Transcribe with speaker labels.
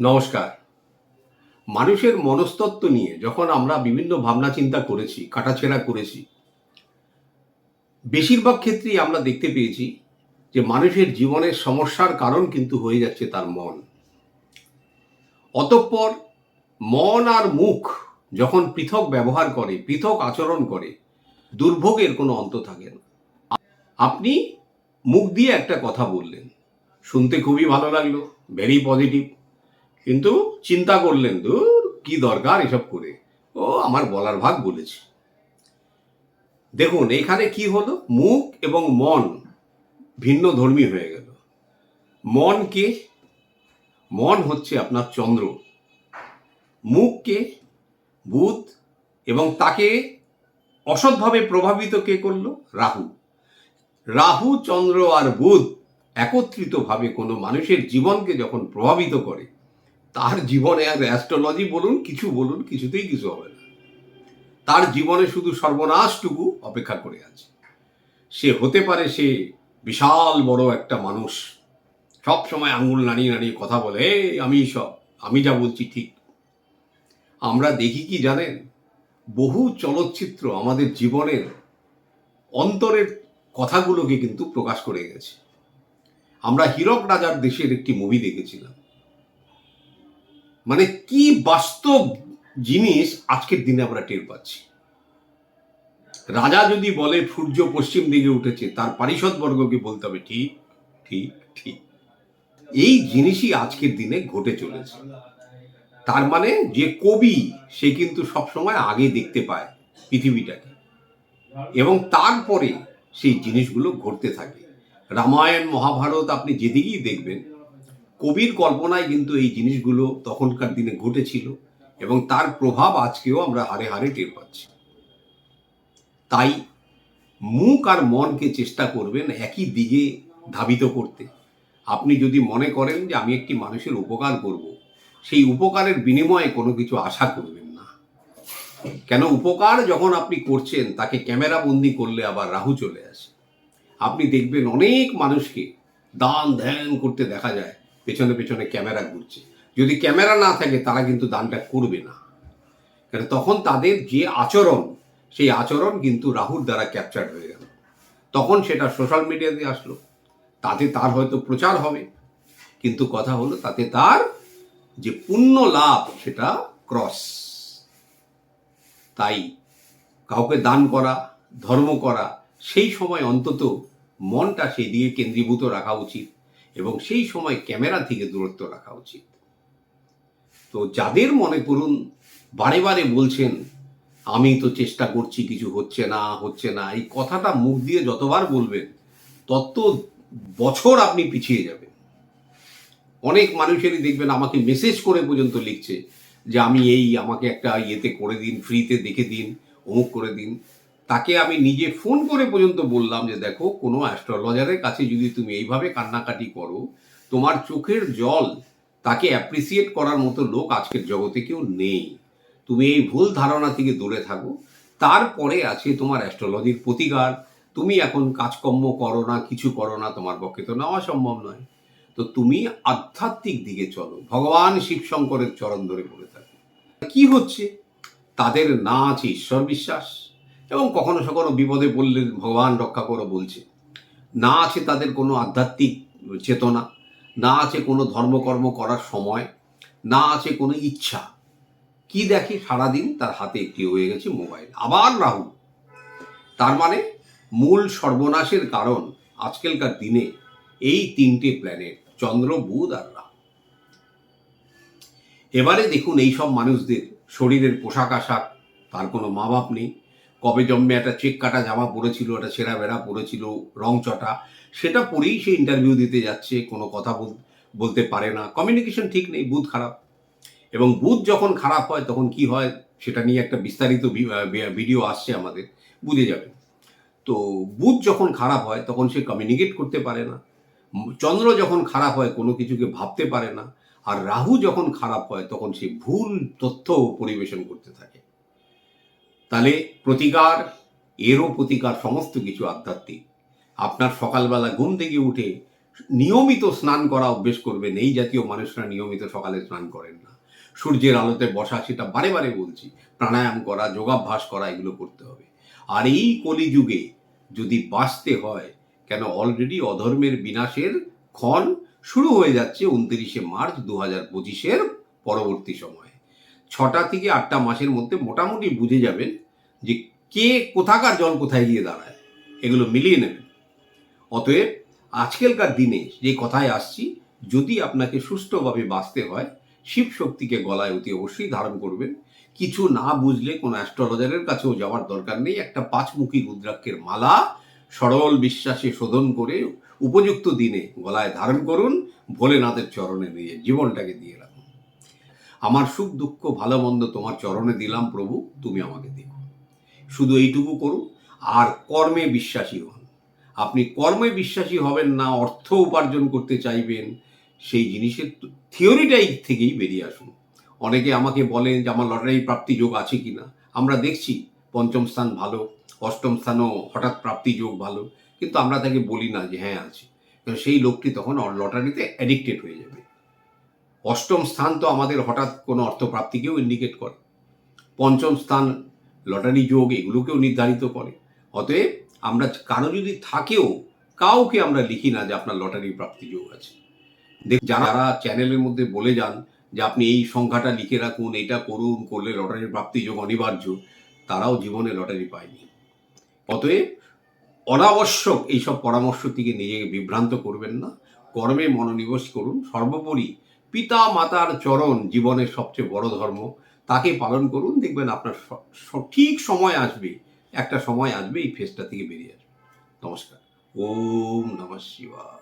Speaker 1: নমস্কার। মানুষের মনস্তত্ত্ব নিয়ে যখন আমরা বিভিন্ন ভাবনা চিন্তা করেছি, কাটাছেঁড়া করেছি, বেশিরভাগ ক্ষেত্রেই আমরা দেখতে পেয়েছি যে মানুষের জীবনের সমস্যার কারণ কিন্তু হয়ে যাচ্ছে তার মন। অতঃপর মন আর মুখ যখন পৃথক ব্যবহার করে, পৃথক আচরণ করে, দুর্ভোগের কোনো অন্ত থাকে না। আপনি মুখ দিয়ে একটা কথা বললেন, শুনতে খুবই ভালো লাগলো, ভেরি পজিটিভ। কিন্তু চিন্তা করলেন, ধুর কি দরকার এসব করে, ও আমার বলার ভাগ বলেছে। দেখুন এখানে কি হলো, মুখ এবং মন ভিন্ন ধর্মী হয়ে গেল। মন কে? মন হচ্ছে আপনার চন্দ্র, মুখ কে? বুধ। এবং তাকে অসৎভাবে প্রভাবিত কে করলো? রাহু। রাহু, চন্দ্র আর বুধ একত্রিতভাবে কোনো মানুষের জীবনকে যখন প্রভাবিত করে, তার জীবনে আর অ্যাস্ট্রোলজি বলুন, কিছু বলুন, কিছুতেই কিছু হবে না। তার জীবনে শুধু সর্বনাশটুকু অপেক্ষা করে আছে। সে হতে পারে সে বিশাল বড় একটা মানুষ, সব সময় আঙুল নাড়িয়ে নাড়িয়ে কথা বলে, আমি যা বলছি ঠিক। আমরা দেখি কি জানেন, বহু চলচ্চিত্র আমাদের জীবনের অন্তরের কথাগুলোকে কিন্তু প্রকাশ করে গেছে। আমরা হীরক রাজার দেশের একটি মুভি দেখেছিলাম। মানে কি বাস্তব জিনিস আজকের দিনে আমরা টের পাচ্ছি। রাজা যদি বলে সূর্য পশ্চিম দিকে উঠেছে, তার পারিষদবর্গকে বলতে হবে ঠিক ঠিক ঠিক। এই জিনিসই আজকের দিনে ঘটে চলেছে। তার মানে যে কবি, সে কিন্তু সবসময় আগে দেখতে পায় পৃথিবীটাকে, এবং তারপরে সেই জিনিসগুলো ঘটতে থাকে। রামায়ণ, মহাভারত আপনি যেদিকেই দেখবেন, কবির কল্পনায় কিন্তু এই জিনিসগুলো তখনকার দিনে ঘটেছিল, এবং তার প্রভাব আজকেও আমরা হাড়ে হাড়ে টের পাচ্ছি। তাই মুখ আর মনকে চেষ্টা করবেন একই দিকে ধাবিত করতে। আপনি যদি মনে করেন যে আমি একটি মানুষের উপকার করব, সেই উপকারের বিনিময়ে কোনো কিছু আশা করবেন না। কেন, উপকার যখন আপনি করছেন তাকে ক্যামেরা বন্দি করলে আবার রাহু চলে আসে। আপনি দেখবেন অনেক মানুষকে দান ধ্যান করতে দেখা যায়, পেছনে পেছনে ক্যামেরা ঘুরছে। যদি ক্যামেরা না থাকে তারা কিন্তু দানটা করবে না, কারণ তখন তাদের যে আচরণ, সেই আচরণ কিন্তু রাহুর দ্বারা ক্যাপচার্ড হয়ে গেল। তখন সেটা সোশ্যাল মিডিয়াতে আসলো, তাতে তার হয়তো প্রচার হবে, কিন্তু কথা হলো তাতে তার যে পুণ্য লাভ সেটা ক্রস। তাই কাউকে দান করা, ধর্ম করা, সেই সময় অন্তত মনটা সেই দিকে কেন্দ্রীভূত রাখা উচিত, এবং সেই সময় ক্যামেরা থেকে দূরত্ব রাখা উচিত। তো যাদের মনে করুন বারে বারে বলছেন আমি তো চেষ্টা করছি, কিছু হচ্ছে না হচ্ছে না, এই কথাটা মুখ দিয়ে যতবার বলবেন তত বছর আপনি পিছিয়ে যাবেন। অনেক মানুষেরই দেখবেন আমাকে মেসেজ করে পর্যন্ত লিখছে যে আমাকে একটা ইয়েতে করে দিন, ফ্রিতে দেখে দিন, অমুক করে দিন। তাকে আমি নিজে ফোন করে পর্যন্ত বললাম যে দেখো, কোনো অ্যাস্ট্রোলজারের কাছে যদি তুমি এইভাবে কান্নাকাটি করো, তোমার চোখের জল তাকে অ্যাপ্রিসিয়েট করার মতো লোক আজকের জগতে কেউ নেই। তুমি এই ভুল ধারণা থেকে দূরে থাকো। তারপরে আছে তোমার অ্যাস্ট্রোলজির প্রতিকার। তুমি এখন কাজকর্ম করো না, কিছু করো না, তোমার পক্ষে তো নেওয়া সম্ভব নয়। তো তুমি আধ্যাত্মিক দিকে চলো, ভগবান শিব শঙ্করের চরণ ধরে পড়ে থাকো। কি হচ্ছে, তাদের না আছে ঈশ্বর বিশ্বাস, এবং কখনো সখনো বিপদে পড়লে ভগবান রক্ষা করো বলছে, না আছে তাদের কোনো আধ্যাত্মিক চেতনা, না আছে কোনো ধর্মকর্ম করার সময়, না আছে কোনো ইচ্ছা। কি দেখে সারাদিন, তার হাতে একটি হয়ে গেছে মোবাইল, আবার রাহু। তার মানে মূল সর্বনাশের কারণ আজকালকার দিনে এই তিনটে প্ল্যানেট, চন্দ্র, বুধ আর রাহু। এবারে দেখুন এই সব মানুষদের শরীরের পোশাক আশাক, তার কোনো মা বাপ নেই। কবে জন্মে একটা চেক কাটা জামা পরেছিল, একটা ছেঁড়া বেড়া পরেছিল, রং চটা, সেটা পরেই সে ইন্টারভিউ দিতে যাচ্ছে। কোনো কথা বলতে পারে না, কমিউনিকেশন ঠিক নেই, বুধ খারাপ। এবং বুধ যখন খারাপ হয় তখন কি হয়, সেটা নিয়ে একটা বিস্তারিত ভিডিও আসছে আমাদের, বুঝে যাবেন। তো বুধ যখন খারাপ হয় তখন সে কমিউনিকেট করতে পারে না। চন্দ্র যখন খারাপ হয় কোনো কিছুকে ভাবতে পারে না। আর রাহু যখন খারাপ হয় তখন সে ভুল তথ্য পরিবেশন করতে থাকে। তাহলে প্রতিকার, এরও প্রতিকার, সমস্ত কিছু আধ্যাত্মিক। আপনার সকালবেলা ঘুম থেকে উঠে নিয়মিত স্নান করা অভ্যেস করবেন। এই জাতীয় মানুষরা নিয়মিত সকালে স্নান করেন না। সূর্যের আলোতে বসা, সেটা বারে বারে বলছি। প্রাণায়াম করা, যোগাভ্যাস করা, এগুলো করতে হবে। আর এই কলিযুগে যদি বাঁচতে হয়, কেন অলরেডি অধর্মের বিনাশের ক্ষণ শুরু হয়ে যাচ্ছে 29শে মার্চ 2025-এর পরবর্তী সময়ে। 6টা থেকে 8টা মাসের মধ্যে মোটামুটি বুঝে যাবেন যে কে কোথাকার জল কোথায় গিয়ে দাঁড়ায়, এগুলো মিলিয়ে নেবেন। অতএব আজকালকার দিনে যে কথায় আসছি, যদি আপনাকে সুষ্ঠুভাবে বাঁচতে হয়, শিব শক্তিকে গলায় অতি অবশ্যই ধারণ করবেন। কিছু না বুঝলে কোনো অ্যাস্ট্রোলজারের কাছেও যাওয়ার দরকার নেই। একটা 5মুখী রুদ্রাক্ষের মালা সরল বিশ্বাসে শোধন করে উপযুক্ত দিনে গলায় ধারণ করুন। ভোলেনাথের চরণে নিয়ে জীবনটাকে দিয়ে রাখুন। আমার সুখ দুঃখ ভালো মন্দ তোমার চরণে দিলাম প্রভু, তুমি আমাকে দেখো। শুধু এইটুকু করুন। আর কর্মে বিশ্বাসী হন। আপনি কর্মে বিশ্বাসী হবেন না, অর্থ উপার্জন করতে চাইবেন, সেই জিনিসের থিওরিটাই থেকেই বেরিয়ে আসুন। অনেকে আমাকে বলেন যে আমার লটারি প্রাপ্তি যোগ আছে কিনা। আমরা দেখছি 5ম স্থান ভালো, 8ম স্থানও হঠাৎ প্রাপ্তি যোগ ভালো, কিন্তু আমরা তাকে বলি না যে হ্যাঁ আছে। সেই লোকটি তখন লটারিতে অ্যাডিক্টেড হয়ে যাবে। 8ম স্থান তো আমাদের হঠাৎ কোনো অর্থপ্রাপ্তিকেও ইন্ডিকেট করে। 5ম স্থান লটারি যোগ এগুলোকেও নির্ধারিত করে। অতএব আমরা কারো যদি থাকেও, কাউকে আমরা লিখি না যে আপনার লটারি প্রাপ্তি যোগ আছে। যারা চ্যানেলের মধ্যে বলে যান যে আপনি এই সংখ্যাটা লিখে রাখুন, এটা করুন, করলে লটারির প্রাপ্তি যোগ অনিবার্য, তারাও জীবনে লটারি পায়নি। অতএব অনাবশ্যক এইসব পরামর্শ থেকে নিজেকে বিভ্রান্ত করবেন না। কর্মে মনোনিবেশ করুন। সর্বোপরি পিতা মাতার চরণ জীবনের সবচেয়ে বড় ধর্ম, তাকে পালন করুন। দেখবেন আপনার ঠিক সময় আসবে, একটা সময় আসবে এই ফেজটা থেকে বেরিয়ে আসবে। নমস্কার। ওম নমঃ শিবায়।